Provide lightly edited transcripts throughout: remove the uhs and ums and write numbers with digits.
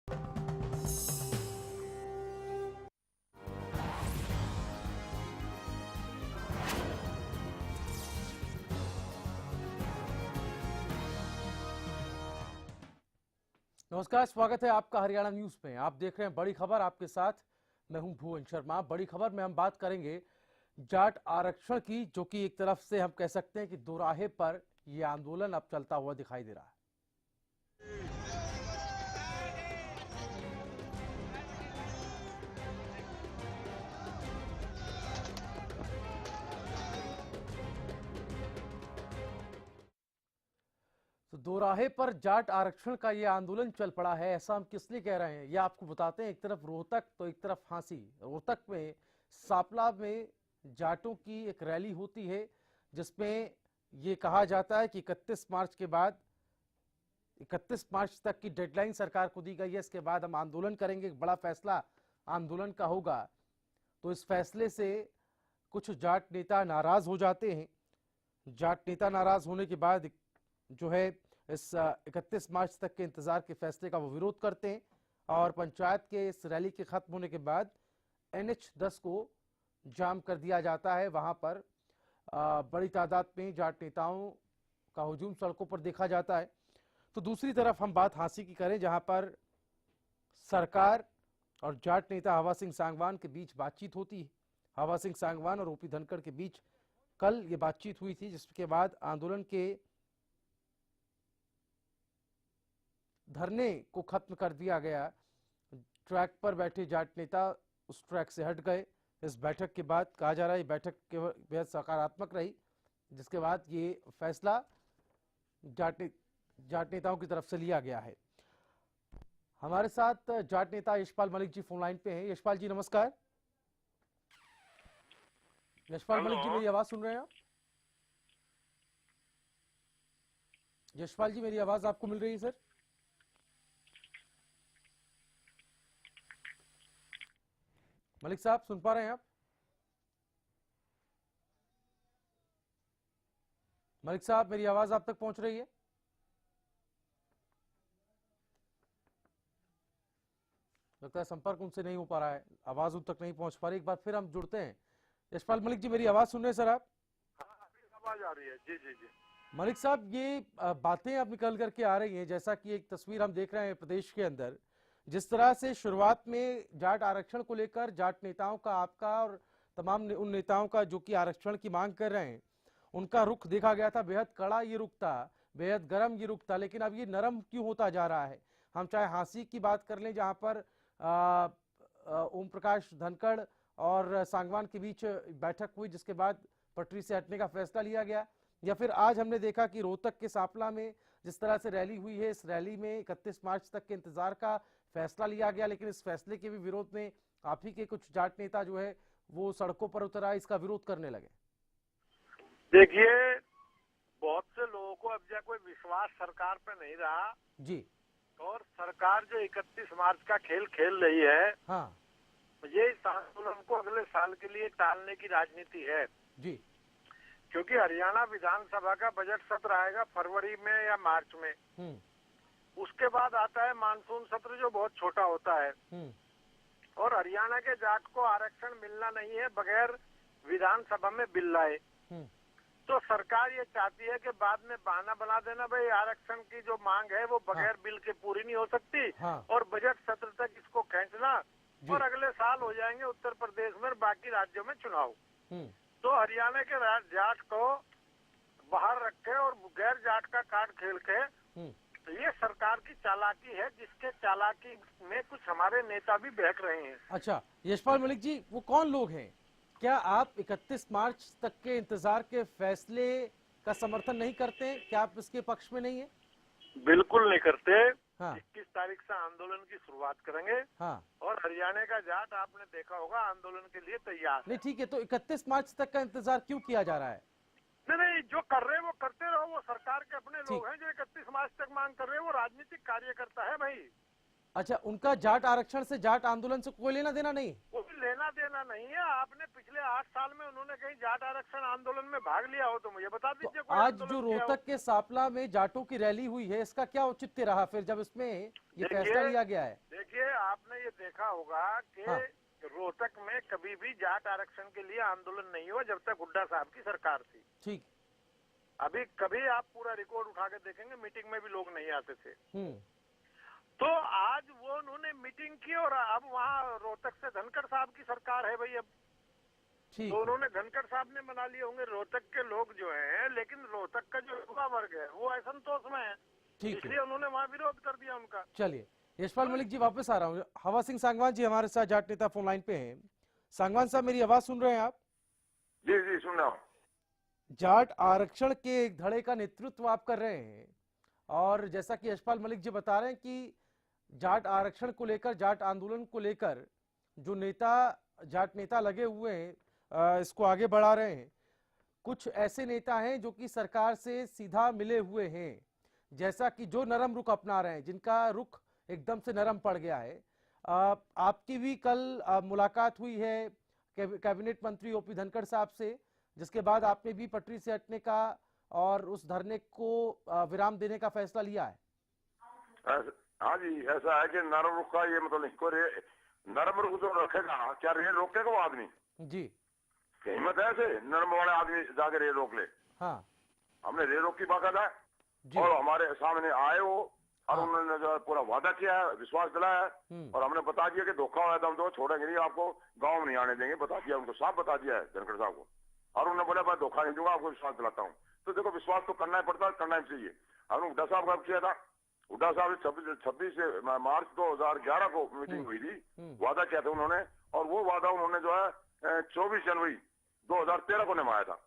नमस्कार, स्वागत है आपका हरियाणा न्यूज में। आप देख रहे हैं बड़ी खबर, आपके साथ मैं हूं भुवन शर्मा। बड़ी खबर में हम बात करेंगे जाट आरक्षण की, जो कि एक तरफ से हम कह सकते हैं कि दोराहे पर यह आंदोलन अब चलता हुआ दिखाई दे रहा है। तो दोराहे पर जाट आरक्षण का यह आंदोलन चल पड़ा है। ऐसा हम किस लिए कह रहे हैं, यह आपको बताते हैं। एक तरफ रोहतक तो एक तरफ फांसी। रोहतक में सापला में जाटों की एक रैली होती है, जिसमें ये कहा जाता है कि 31 मार्च के बाद 31 मार्च तक की डेडलाइन सरकार को दी गई है। इसके बाद हम आंदोलन करेंगे, एक बड़ा फैसला आंदोलन का होगा। तो इस फैसले से कुछ जाट नेता नाराज हो जाते हैं। जाट नेता नाराज होने के बाद जो है इस 31 मार्च तक के इंतजार के फैसले का वो विरोध करते हैं, और पंचायत के इस रैली के खत्म होने के बाद NH-10 को जाम कर दिया जाता है। वहां पर बड़ी तादाद में जाट नेताओं का हुजूम सड़कों पर देखा जाता है। तो दूसरी तरफ हम बात हांसी की करें, जहां पर सरकार और जाट नेता हवा सिंह सांगवान के बीच बातचीत होती है। हवा सिंह सांगवान और OP धनखड़ के बीच कल ये बातचीत हुई थी, जिसके बाद आंदोलन के धरने को खत्म कर दिया गया। ट्रैक पर बैठे जाट नेता उस ट्रैक से हट गए। इस बैठक के बाद कहा जा रहा है ये बैठक बेहद सकारात्मक रही, जिसके बाद ये फैसला जाट नेताओं की तरफ से लिया गया है। हमारे साथ जाट नेता यशपाल मलिक जी फोन लाइन पे हैं। यशपाल जी नमस्कार। यशपाल मलिक जी, मेरी आवाज सुन रहे हैं आप? यशपाल जी, मेरी आवाज आपको मिल रही है सर? मलिक साहब सुन पा रहे हैं आप? मलिक साहब, मेरी आवाज आप तक पहुंच रही है? लगता है संपर्क उनसे नहीं हो पा रहा है, आवाज उन तक नहीं पहुंच पा रही। एक बार फिर हम जुड़ते हैं। यशपाल मलिक जी, मेरी आवाज सुन रहे हैं सर आप? हाँ, आवाज आ रही है। जी जी जी। मलिक साहब, ये बातें अब निकल करके आ रही हैं, जैसा कि एक तस्वीर हम देख रहे हैं प्रदेश के अंदर, जिस तरह से शुरुआत में जाट आरक्षण को लेकर जाट नेताओं का, आपका और तमाम उन नेताओं का जो कि आरक्षण की मांग कर रहे हैं, उनका रुख देखा गया था बेहद कड़ा ये रुख था, बेहद गर्म ये रुख था। लेकिन अब ये नरम क्यों होता जा रहा है? हम चाहे हांसी की बात कर लें, जहां पर ओम प्रकाश धनखड़ और सांगवान के बीच बैठक हुई, जिसके बाद पटरी से हटने का फैसला लिया गया, या फिर आज हमने देखा कि रोहतक के सापला में जिस तरह से रैली हुई है, इस रैली में 31 मार्च तक के इंतजार का फैसला लिया गया। लेकिन इस फैसले के भी विरोध में आप ही के कुछ जाट नेता जो है वो सड़कों पर उतर आए, इसका विरोध करने लगे। देखिए, बहुत से लोगों को अब जा कोई विश्वास सरकार पे नहीं रहा जी। और सरकार जो 31 मार्च का खेल खेल रही है, हाँ ये इस आंदोलन को अगले साल के लिए टालने की राजनीति है। जी। क्योंकि हरियाणा विधानसभा का बजट सत्र आएगा फरवरी में या मार्च में। उसके बाद आता है मानसून सत्र, जो बहुत छोटा होता है। और हरियाणा के जाट को आरक्षण मिलना नहीं है बगैर विधानसभा में बिल लाए। तो सरकार ये चाहती है कि बाद में बहाना बना देना, भाई आरक्षण की जो मांग है वो बगैर बिल के पूरी नहीं हो सकती, और बजट सत्र तक इसको खींचना, और अगले साल हो जाएंगे उत्तर प्रदेश में बाकी राज्यों में चुनाव। तो हरियाणा के जाट को बाहर रखे और गैर जाट का कार्ड खेल के, तो ये सरकार की चालाकी है, जिसके चालाकी में कुछ हमारे नेता भी बहक रहे हैं। अच्छा यशपाल मलिक जी, वो कौन लोग हैं? क्या आप 31 मार्च तक के इंतजार के फैसले का समर्थन नहीं करते? क्या आप इसके पक्ष में नहीं है? बिल्कुल नहीं करते। हाँ। 21 तारीख से आंदोलन की शुरुआत करेंगे। हाँ। और हरियाणा का जाट आपने देखा होगा आंदोलन के लिए तैयार नहीं, ठीक है, तो 31 मार्च तक का इंतजार क्यों किया जा रहा है? नहीं, जो कर रहे हैं वो करते रहो। वो सरकार के अपने लोग हैं जो 31 मार्च तक मांग कर रहे हैं। वो राजनीतिक कार्यकर्ता है भाई। अच्छा, उनका जाट आरक्षण से, जाट आंदोलन से कोई लेना देना नहीं? कोई लेना देना नहीं है। आपने पिछले 8 साल में उन्होंने कहीं जाट आरक्षण आंदोलन में भाग लिया हो तो मुझे बता दीजिए। तो आज जो रोहतक के सापला में जाटों की रैली हुई है, इसका क्या औचित्य रहा फिर जब इसमें ये फैसला लिया गया है? देखिए, आपने ये देखा होगा कि हाँ। रोहतक में कभी भी जाट आरक्षण के लिए आंदोलन नहीं हुआ जब तक हुड्डा साहब की सरकार थी। ठीक। अभी कभी आप पूरा रिकॉर्ड उठा के देखेंगे, मीटिंग में भी लोग नहीं आते थे। तो आज वो उन्होंने मीटिंग की और अब वहाँ रोहतक से धनखड़ साहब की सरकार है भाई अब। तो उन्होंने धनखड़ साहब ने मना लिए होंगे रोहतक के लोग जो हैं, लेकिन रोहतक का जो युवा वर्ग है वो असंतोष में है, इसलिए उन्होंने वहाँ विरोध कर दिया उनका। चलिए यशपाल मलिक जी, वापस आ रहा हूँ। हवा सिंह सांगवान जी हमारे साथ जाट नेता फोन लाइन पे हैं। सांगवान साहब, मेरी आवाज सुन रहे हैं आप? जी जी सुन रहा हूँ। जाट आरक्षण के एक धड़े का नेतृत्व आप कर रहे हैं और जैसा कि यशपाल मलिक जी बता रहे हैं कि जाट आरक्षण को लेकर, जाट आंदोलन को लेकर जो जाट नेता लगे हुए हैं, इसको आगे बढ़ा रहे हैं। कुछ ऐसे नेता हैं जो कि सरकार से सीधा मिले हुए हैं, जैसा कि जो नरम रुख अपना रहे हैं, जिनका रुख एकदम से नरम पड़ गया है। आपकी भी कल मुलाकात हुई है कैबिनेट मंत्री ओपी धनखड़ साहब से, जिसके बाद आपने भी पटरी से हटने का और उस धरने को विराम देने का फैसला लिया है। हाँ जी, ऐसा है कि नरम रुख का ये मतलब नहीं, नरम रुख जो रखेगा क्या रेल रोकेगा वो आदमी? जी, हिम्मत है ऐसे नरम वाले आदमी जाके रेल रोक ले? हाँ, हमने रेल रोक की बाकायदा और हमारे सामने आए वो और उन्होंने जो पूरा वादा किया है, विश्वास दिलाया है और हमने बता दिया कि धोखा हुआ था हम तो छोड़ेंगे नहीं, आपको गाँव में नहीं आने देंगे, बता दिया उनको, साफ बता दिया है धनखड़ साहब को। और उन्होंने बोला मैं धोखा नहीं दूंगा, आपको विश्वास दिलाता हूँ। तो देखो, विश्वास तो करना ही पड़ता है, करना ही चाहिए। हमने हुड्डा साहब का किया था, हुड्डा साहब 26 मार्च 2011 को मीटिंग हुई थी, वादा किया था उन्होंने और वो वादा उन्होंने जो है 24 जनवरी 2013 को निभाया था।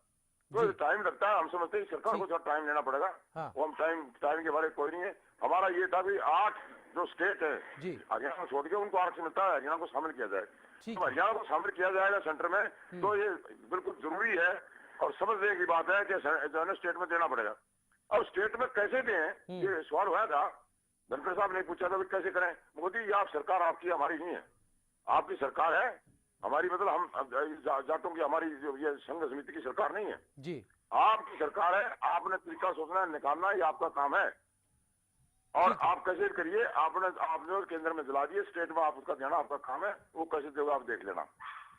तो टाइम लगता है, हम समझते हैं सरकार को थोड़ा टाइम लेना पड़ेगा। वो हम टाइम के बारे में कोई नहीं है। हमारा ये था कि 8 जो स्टेट है हरियाणा को छोड़ के उनको आरक्षण मिलता है, हरियाणा को शामिल किया जाए। तो हरियाणा को शामिल किया जाएगा सेंटर में, तो ये बिल्कुल जरूरी है और समझने की बात है कि स्टेट में देना पड़ेगा। अब स्टेट में कैसे दें, ये सवाल हुआ था, धनखड़ साहब ने पूछा था कि कैसे करें। मोदी जी, आप सरकार आपकी, हमारी नहीं है, आपकी सरकार है, हमारी मतलब हम जाटों की, हमारी जो ये संघ समिति की सरकार नहीं है जी, आपकी सरकार है, आपने तरीका सोचना निकालना, ये आपका काम है और आप कैसे करिए। आपने केंद्र में दिला दिए, स्टेट में आप उसका देना आपका काम है, वो कैसे देगा आप देख लेना।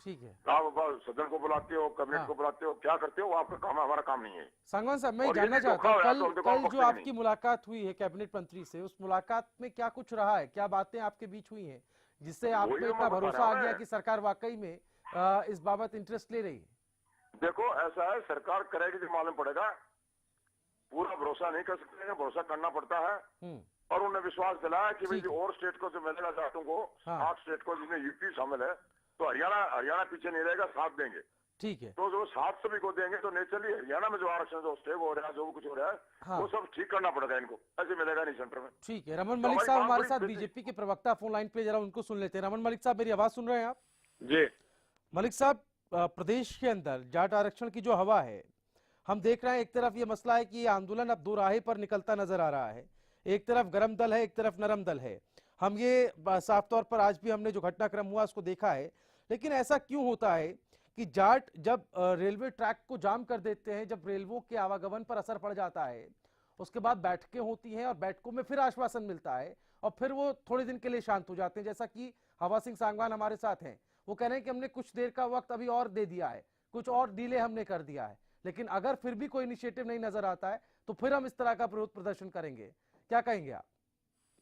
ठीक है, आप सदन को बुलाते हो, कैबिनेट को बुलाते हो, क्या करते हो, वो आपका काम है, हमारा काम नहीं है। सांगवान साहब, मैं जानना चाहता हूँ, कल जो आपकी मुलाकात हुई है कैबिनेट मंत्री से, उस मुलाकात में क्या कुछ रहा है, क्या बातें आपके बीच हुई है जिससे आप में इतना भरोसा आ गया कि सरकार वाकई में इस बाबत इंटरेस्ट ले रही है? देखो, ऐसा है, सरकार करेगी जो मालूम पड़ेगा, पूरा भरोसा नहीं कर सकते, भरोसा करना पड़ता है और उन्हें विश्वास दिलाया कि भाई और स्टेट को जो मिलेगा जाटों को, 8 स्टेट को जिसमें यूपी शामिल है, तो हरियाणा पीछे नहीं रहेगा, साथ देंगे। ठीक है, तो जो 7 सभी को देंगे तो नेचुरली हरियाणा में जो आरक्षण जो स्टे हो रहा है, जो कुछ हो रहा है, वो सब ठीक करना पड़ेगा इनको, ऐसे मिलेगा नहीं सेंटर में। ठीक है, रमन मलिक साहब हमारे साथ बीजेपी के प्रवक्ता फोन लाइन पे, जरा उनको सुन लेते हैं। रमन मलिक साहब, मेरी आवाज सुन रहे हैं आप? जी मलिक साहब, प्रदेश के अंदर जाट आरक्षण की जो हवा है, हम देख रहे हैं एक तरफ ये मसला है कि ये आंदोलन अब दो राहे पर निकलता नजर आ रहा है, एक तरफ गरम दल है, एक तरफ नरम दल है। हम ये साफ तौर पर आज भी हमने जो घटनाक्रम हुआ उसको देखा है, लेकिन ऐसा क्यों होता है कि जाट जब रेलवे ट्रैक को जाम कर देते हैं, जब रेलवों के आवागमन पर असर पड़ जाता है, उसके बाद बैठकें होती हैं और बैठकों में फिर आश्वासन मिलता है और फिर वो थोड़े दिन के लिए शांत हो जाते हैं, जैसा कि हवा सिंह सांगवान हमारे साथ हैं, वो कह रहे हैं कि हमने कुछ देर का वक्त अभी और दे दिया है, कुछ और डिले हमने कर दिया है, लेकिन अगर फिर भी कोई इनिशिएटिव नहीं नजर आता है तो फिर हम इस तरह का विरोध प्रदर्शन करेंगे। क्या कहेंगे आप?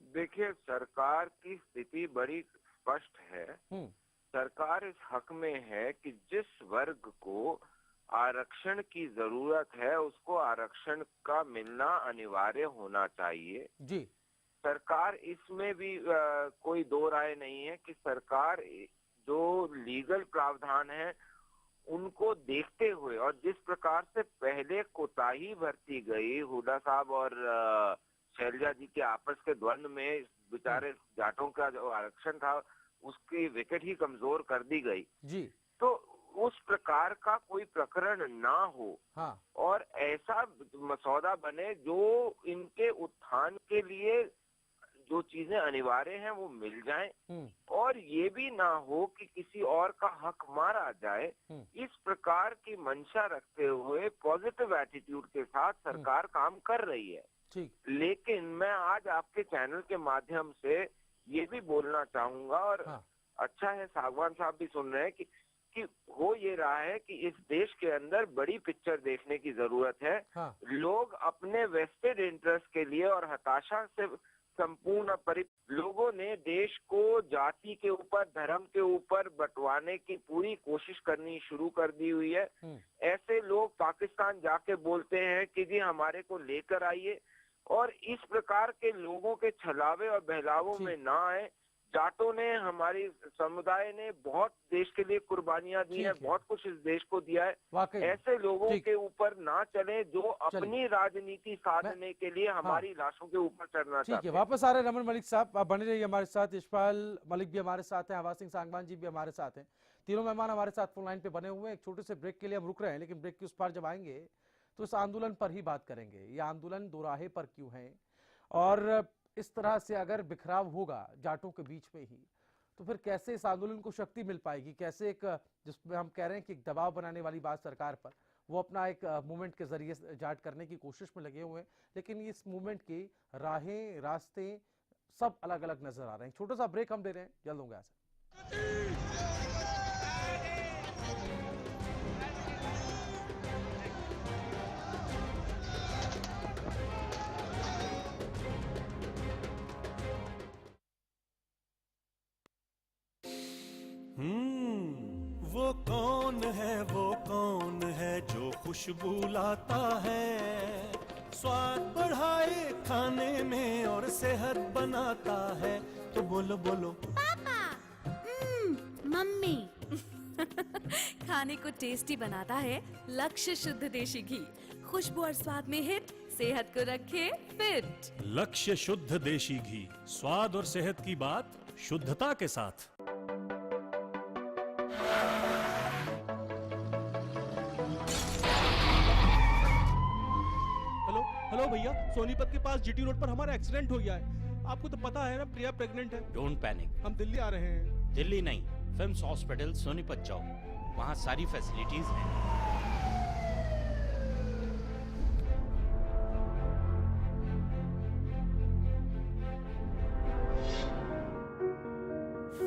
देखिए, सरकार की स्थिति बड़ी स्पष्ट है। सरकार इस हक में है कि जिस वर्ग को आरक्षण की जरूरत है उसको आरक्षण का मिलना अनिवार्य होना चाहिए जी। सरकार इसमें भी कोई दो राय नहीं है कि सरकार जो लीगल प्रावधान है उनको देखते हुए और जिस प्रकार से पहले कोताही बरती गई, हुड्डा साहब और शैलजा जी के आपस के द्वंद्व में बेचारे जाटों का जो आरक्षण था उसकी विकेट ही कमजोर कर दी गई जी। तो उस प्रकार का कोई प्रकरण ना हो और ऐसा मसौदा बने जो इनके उत्थान के लिए जो चीजें अनिवार्य हैं वो मिल जाएं और ये भी ना हो कि किसी और का हक मारा जाए। इस प्रकार की मंशा रखते हुए पॉजिटिव एटीट्यूड के साथ सरकार काम कर रही है। लेकिन मैं आज आपके चैनल के माध्यम से ये भी बोलना चाहूंगा, और अच्छा है सागवान साहब भी सुन रहे हैं, कि हो ये रहा है कि इस देश के अंदर बड़ी पिक्चर देखने की जरूरत है। लोग अपने वेस्टेड इंटरेस्ट के लिए और हताशा से संपूर्ण लोगों ने देश को जाति के ऊपर, धर्म के ऊपर बंटवाने की पूरी कोशिश करनी शुरू कर दी हुई है। ऐसे लोग पाकिस्तान जाके बोलते हैं कि जी हमारे को लेकर आइए, और इस प्रकार के लोगों के छलावे और बहलावों में ना आए। जाटों ने, हमारी समुदाय ने बहुत देश के लिए कुर्बानियां दी हैं, बहुत कुछ इस देश को दिया है। ऐसे लोगों के ऊपर ना चले जो अपनी राजनीति साधने के लिए हमारी लाशों के ऊपर चढ़ना चाहते हैं। वापस आ रहे रमन मलिक साहब, आप बने रहिए हमारे साथ। यशपाल मलिक भी हमारे साथ हैं, हवा सिंह सांगवान जी भी हमारे साथ हैं। तीनों मेहमान हमारे साथ फोन लाइन पे बने हुए हैं। एक छोटे से ब्रेक के लिए हम रुक रहे हैं, लेकिन ब्रेक के उस पार जब आएंगे तो इस आंदोलन पर ही बात करेंगे। ये आंदोलन दोराहे पर क्यों है, और इस तरह से अगर बिखराव होगा जाटों के बीच में ही, तो फिर कैसे इस आंदोलन को शक्ति मिल पाएगी? कैसे एक, जिसमें हम कह रहे हैं कि एक दबाव बनाने वाली बात सरकार पर, वो अपना एक मूवमेंट के जरिए जाट करने की कोशिश में लगे हुए हैं, लेकिन इस मूवमेंट की राहें, रास्ते सब अलग अलग नजर आ रहे हैं। छोटा सा ब्रेक हम ले रहे हैं, जल्द होंगे ऐसा। वो कौन है जो खुशबू लाता है, स्वाद बढ़ाए खाने में और सेहत बनाता है। तो बोलो बोलो पापा, मम्मी। खाने को टेस्टी बनाता है लक्ष्य शुद्ध देशी घी। खुशबू और स्वाद में हिट, सेहत को रखे फिट। लक्ष्य शुद्ध देशी घी, स्वाद और सेहत की बात शुद्धता के साथ। हेलो भैया, सोनीपत के पास जीटी रोड पर हमारा एक्सीडेंट हो गया है। आपको तो पता है ना, प्रिया प्रेग्नेंट है। डोंट पैनिक, हम दिल्ली आ रहे हैं। दिल्ली नहीं, फिम्स हॉस्पिटल सोनीपत जाओ, वहाँ सारी फैसिलिटीज हैं।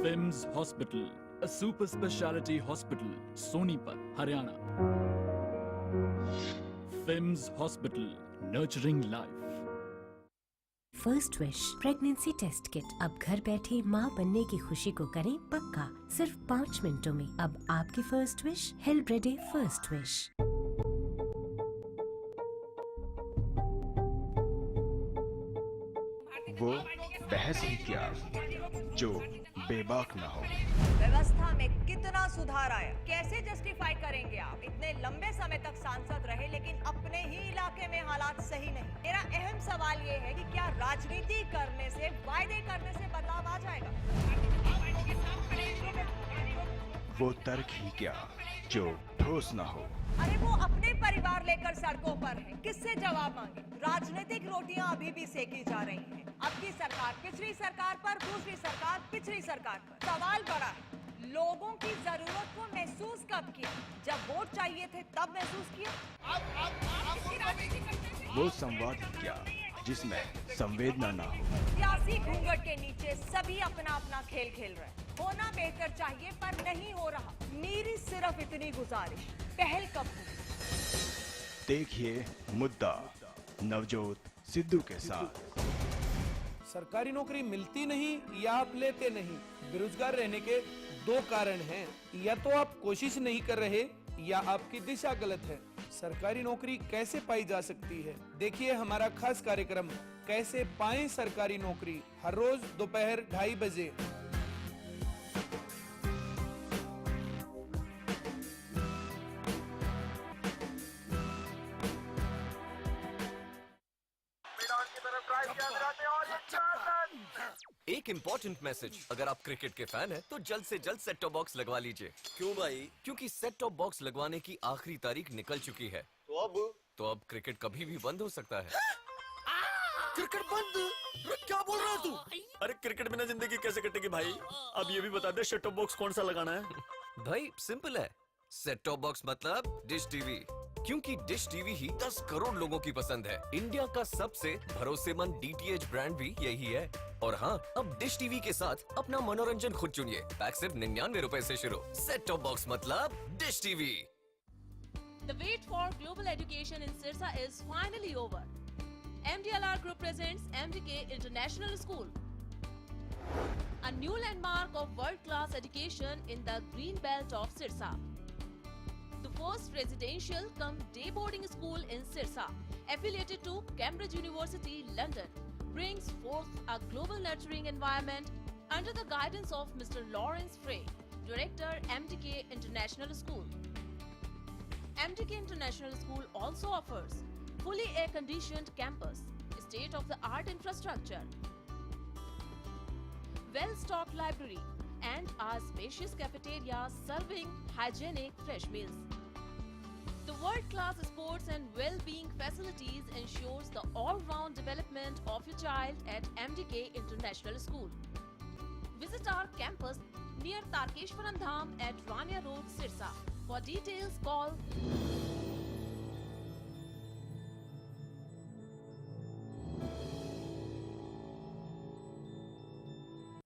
FIMS hospital, a super speciality hospital, Sonipat, Haryana. FIMS hospital, nurturing life. First wish pregnancy test kit. अब घर बैठे माँ बनने की खुशी को करें पक्का, सिर्फ 5 मिनटों में। अब आपकी फर्स्ट विश, हेल्ब्रेडे फर्स्ट विश। वो बहस ही क्या जो बेबाक ना हो। व्यवस्था में कितना सुधार आया, कैसे जस्टिफाई करेंगे आप? इतने लंबे समय तक सांसद रहे लेकिन अपने ही इलाके में हालात सही नहीं। मेरा अहम सवाल ये है कि क्या राजनीति करने से, वायदे करने से बदलाव आ जाएगा? वो तर्क ही क्या जो ठोस ना हो। अरे वो अपने परिवार लेकर सड़कों पर है, किससे जवाब मांगे? राजनीतिक रोटियां अभी भी सेकी जा रही हैं। अब की सरकार पिछली सरकार पर, दूसरी सरकार पिछली सरकार पर। सवाल बड़ा है, लोगों की जरूरत को महसूस कब किया? जब वोट चाहिए थे तब महसूस किया? वो संवाद ही क्या जिसमें संवेदना ना हो। सियासी घूंघट के नीचे सभी अपना अपना खेल खेल रहे हैं। होना बेहतर चाहिए पर नहीं हो रहा। मेरी सिर्फ इतनी गुजारिश, पहल कब होगी? देखिए मुद्दा नवजोत सिद्धू के साथ। सरकारी नौकरी मिलती नहीं या आप लेते नहीं। बेरोजगार रहने के 2 कारण हैं, या तो आप कोशिश नहीं कर रहे या आपकी दिशा गलत है। सरकारी नौकरी कैसे पाई जा सकती है, देखिए हमारा खास कार्यक्रम कैसे पाएं सरकारी नौकरी, हर रोज दोपहर 2:30 बजे। एक इम्पोर्टेंट मैसेज, अगर आप क्रिकेट के फैन हैं तो जल्द से जल्द सेट टॉप बॉक्स लगवा लीजिए। क्यों भाई? क्योंकि सेट टॉप बॉक्स लगवाने की आखिरी तारीख निकल चुकी है। तो अब क्रिकेट कभी भी बंद हो सकता है। क्रिकेट बंद? क्या बोल रहा है तू? अरे क्रिकेट बिना जिंदगी कैसे कटेगी भाई? अब ये भी बता दे सेट टॉप बॉक्स कौन सा लगाना है? भाई सिंपल है, सेट टॉप बॉक्स मतलब डिश टीवी, क्योंकि डिश टीवी ही 10 करोड़ लोगों की पसंद है। इंडिया का सबसे भरोसेमंद डीटीएच ब्रांड भी यही है। और हाँ, अब डिश टीवी के साथ अपना मनोरंजन खुद चुनिए। पैक सिर्फ 99 रुपए से शुरू। सेट टॉप बॉक्स मतलब dish TV. The wait for global education in Sirsa is finally over. MDLR Group presents MDK International School, a new landmark of world-class education in the green belt of Sirsa. The first residential cum day boarding school in Sirsa, affiliated to Cambridge University, London, brings forth a global nurturing environment under the guidance of Mr. Lawrence Frey, Director, MDK International School. MDK International School also offers fully air-conditioned campus, state-of-the-art infrastructure, well-stocked library, and a spacious cafeteria serving hygienic fresh meals. The world-class sports and well-being facilities ensures the all-round development of your child at MDK International School. Visit our campus near Tarkeshwaram Dham at Rania Road, Sirsa. For details, call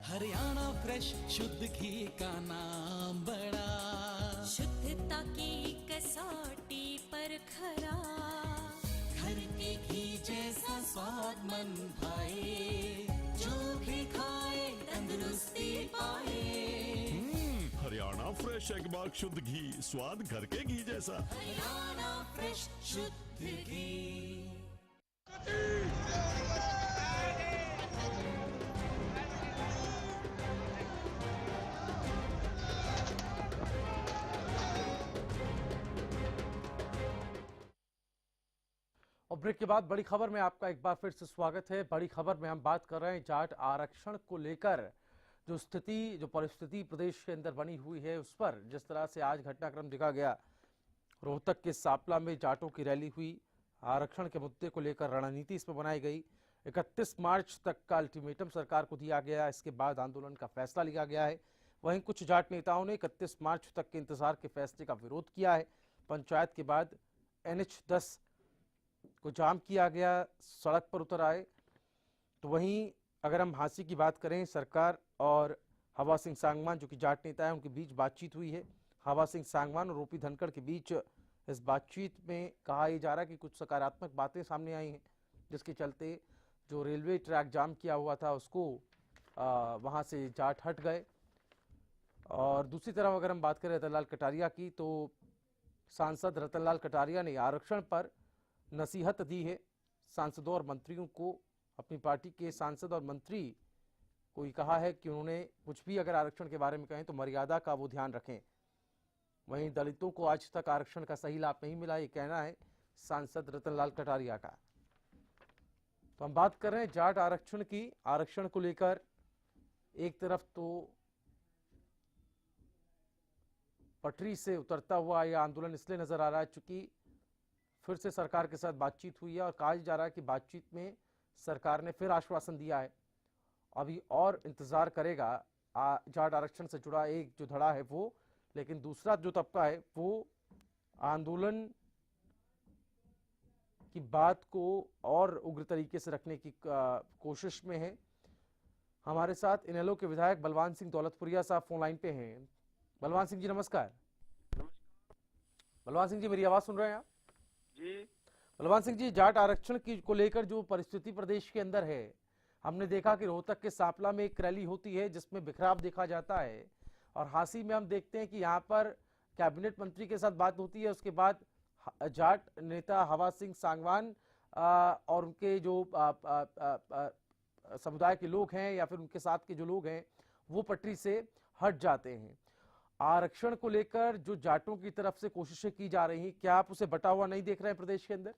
Haryana fresh शुद्ध घी का नाम बड़ा, शुद्धता की कसौटी पर खरा, घर के घी जैसा स्वाद मन भाए, जो भी खाए तंदुरुस्ती पाए। हरियाणा फ्रेश एगबाग शुद्ध घी, स्वाद घर के घी जैसा। हरियाणा फ्रेश शुद्ध घी। और ब्रेक के बाद बड़ी खबर में आपका एक बार फिर से स्वागत है। बड़ी खबर में हम बात कर रहे हैं जाट आरक्षण को लेकर जो परिस्थिति प्रदेश के अंदर बनी हुई है उस पर। जिस तरह से आज घटनाक्रम देखा गया, रोहतक के सापला में जाटों की रैली हुई, आरक्षण के मुद्दे को लेकर रणनीति इसमें बनाई गई। 31 मार्च तक का अल्टीमेटम सरकार को दिया गया, इसके बाद आंदोलन का फैसला लिया गया है। वहीं कुछ जाट नेताओं ने 31 मार्च तक के इंतजार के फैसले का विरोध किया है। पंचायत के बाद NH10 को जाम किया गया, सड़क पर उतर आए। तो वहीं अगर हम हांसी की बात करें, सरकार और हवा सिंह सांगवान जो कि जाट नेता है उनके बीच बातचीत हुई है। हवा सिंह सांगवान और ओपी धनखड़ के बीच इस बातचीत में कहा यह जा रहा है कि कुछ सकारात्मक बातें सामने आई हैं, जिसके चलते जो रेलवे ट्रैक जाम किया हुआ था उसको वहां से जाट हट गए। और दूसरी तरफ अगर हम बात करें रतनलाल कटारिया की, तो सांसद रतनलाल कटारिया ने आरक्षण पर नसीहत दी है सांसदों और मंत्रियों को। अपनी पार्टी के सांसद और मंत्री को कहा है कि उन्होंने कुछ भी अगर आरक्षण के बारे में कहें तो मर्यादा का वो ध्यान रखें। वहीं दलितों को आज तक आरक्षण का सही लाभ नहीं मिला, ये कहना है सांसद रतनलाल कटारिया का। तो हम बात कर रहे हैं जाट आरक्षण की। आरक्षण को लेकर एक तरफ तो पटरी से उतरता हुआ यह आंदोलन इसलिए नजर आ रहा है चूंकि फिर से सरकार के साथ बातचीत हुई है और कहा जा रहा है कि बातचीत में सरकार ने फिर आश्वासन दिया है, अभी और इंतजार करेगा जाट आरक्षण से जुड़ा एक जो धड़ा है वो। लेकिन दूसरा जो तबका है वो आंदोलन की बात को और उग्र तरीके से रखने की कोशिश में है। हमारे साथ इनेलो के विधायक बलवान सिंह दौलतपुरिया साहब फोन लाइन पे हैं। बलवान सिंह जी नमस्कार। बलवान सिंह जी मेरी आवाज सुन रहे हैं आप? जी। बलवान सिंह जी, जाट आरक्षण की को लेकर जो परिस्थिति प्रदेश के अंदर है, हमने देखा कि रोहतक के सापला में एक रैली होती है जिसमें बिखराव देखा जाता है, और हांसी में हम देखते हैं कि यहाँ पर कैबिनेट मंत्री के साथ बात होती है, उसके बाद जाट नेता हवा सिंह सांगवान और उनके जो समुदाय के लोग हैं या फिर उनके साथ के जो लोग हैं वो पटरी से हट जाते हैं। आरक्षण को लेकर जो जाटों की तरफ से कोशिशें की जा रही हैं, क्या आप उसे बटा हुआ नहीं देख रहे हैं प्रदेश के अंदर?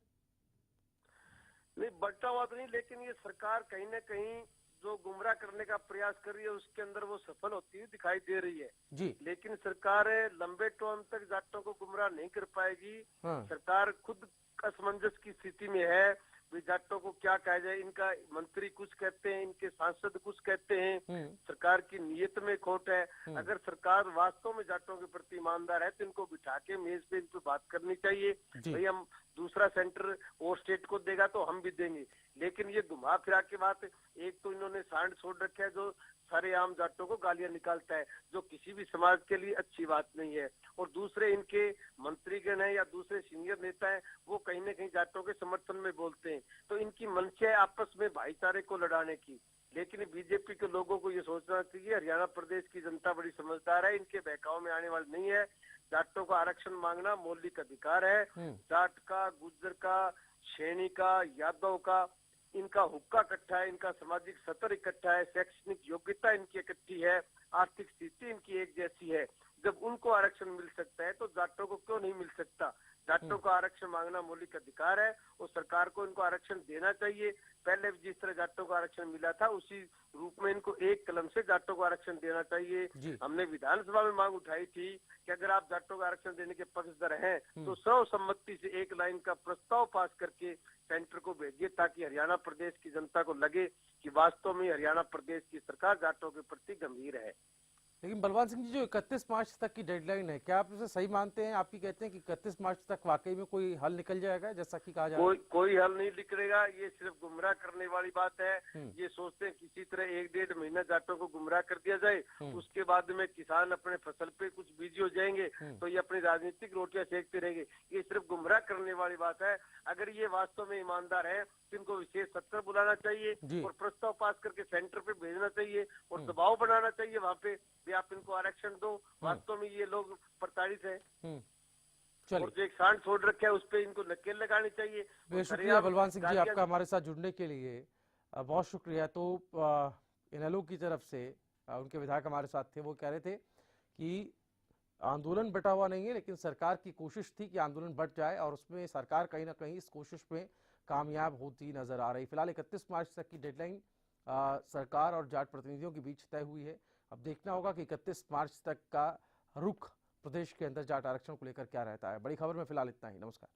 नहीं, बटा हुआ तो नहीं, लेकिन ये सरकार कहीं ना कहीं जो गुमराह करने का प्रयास कर रही है उसके अंदर वो सफल होती हुई दिखाई दे रही है जी। लेकिन सरकार लंबे टर्म तक जाटों को गुमराह नहीं कर पाएगी। हाँ। सरकार खुद असमंजस की स्थिति में है। भी जाटों को क्या कहा जाए। इनका मंत्री कुछ कहते हैं, इनके सांसद कुछ कहते हैं, सरकार की नीयत में खोट है। अगर सरकार वास्तव में जाटों के प्रति ईमानदार है तो इनको बिठा के मेज पे इन पे बात करनी चाहिए। भाई हम दूसरा सेंटर और स्टेट को देगा तो हम भी देंगे, लेकिन ये घुमा फिरा के बात, एक तो इन्होंने सांड छोड़ रखा है जो सारे आम जाटों को गालियां निकालता है, जो किसी भी समाज के लिए अच्छी बात नहीं है। और दूसरे इनके मंत्रीगण है या दूसरे सीनियर नेता है, वो कहीं न कहीं जाटों के समर्थन में बोलते हैं। तो इनकी मंशा है आपस में भाईचारे को लड़ाने की। लेकिन बीजेपी के लोगों को ये सोचना चाहिए, हरियाणा प्रदेश की जनता बड़ी समझदार है, इनके बहकाव में आने वाली नहीं है। जाटों का आरक्षण मांगना मौलिक अधिकार है। जाट का, गुज्जर का, शैणी का, यादव का, इनका हुक्का इकट्ठा है, इनका सामाजिक स्तर इकट्ठा है, शैक्षणिक योग्यता इनकी इकट्ठी है, आर्थिक स्थिति इनकी एक जैसी है। जब उनको आरक्षण मिल सकता है तो जाटों को क्यों नहीं मिल सकता? जाटों का आरक्षण मांगना मौलिक अधिकार है और सरकार को इनको आरक्षण देना चाहिए। पहले जिस तरह जाटों को आरक्षण मिला था उसी रूप में इनको एक कलम से जाटों को आरक्षण देना चाहिए। हमने विधानसभा में मांग उठाई थी कि अगर आप जाटों को आरक्षण देने के पक्षधर हैं तो सर्वसम्मति से एक लाइन का प्रस्ताव पास करके सेंटर को भेजिए, ताकि हरियाणा प्रदेश की जनता को लगे कि वास्तव में हरियाणा प्रदेश की सरकार जाटों के प्रति गंभीर है। लेकिन बलवान सिंह जी, जो 31 मार्च तक की डेडलाइन है, क्या आप उसे सही मानते हैं? आप ही कहते हैं कि 31 मार्च तक वाकई में कोई हल निकल जाएगा, जैसा कि कहा जा रहा है? कोई हल नहीं निकलेगा। ये सिर्फ गुमराह करने वाली बात है। ये सोचते हैं किसी तरह 1-1.5 महीना जाटों को गुमराह कर दिया जाए, उसके बाद में किसान अपने फसल पे कुछ बिजी हो जाएंगे तो ये अपनी राजनीतिक रोटियां सेकते रहेंगे। ये सिर्फ गुमराह करने वाली बात है। अगर ये वास्तव में ईमानदार है तो इनको विशेष सत्र बुलाना चाहिए और प्रस्ताव पास करके सेंटर पे भेजना चाहिए और दबाव बनाना चाहिए वहाँ पे भी आप इनको आरक्षण दो। वास्तव में ये लोग प्रताड़ित है और जो एक सांड छोड़ रखा है उस पे इनको नकेल लगानी चाहिए। बहुत शुक्रिया बलवान सिंह जी आपका हमारे साथ जुड़ने के लिए, बहुत शुक्रिया। तो इनेलो की तरफ से उनके विधायक हमारे साथ थे, वो कह रहे थे कि आंदोलन बटा हुआ नहीं है, लेकिन सरकार की कोशिश थी कि आंदोलन बट जाए और उसमें सरकार कहीं ना कहीं इस कोशिश में कामयाब होती नजर आ रही। फिलहाल 31 मार्च तक की डेडलाइन सरकार और जाट प्रतिनिधियों के बीच तय हुई है। अब देखना होगा कि 31 मार्च तक का रुख प्रदेश के अंदर जाट आरक्षण को लेकर क्या रहता है। बड़ी खबर में फिलहाल इतना ही। नमस्कार।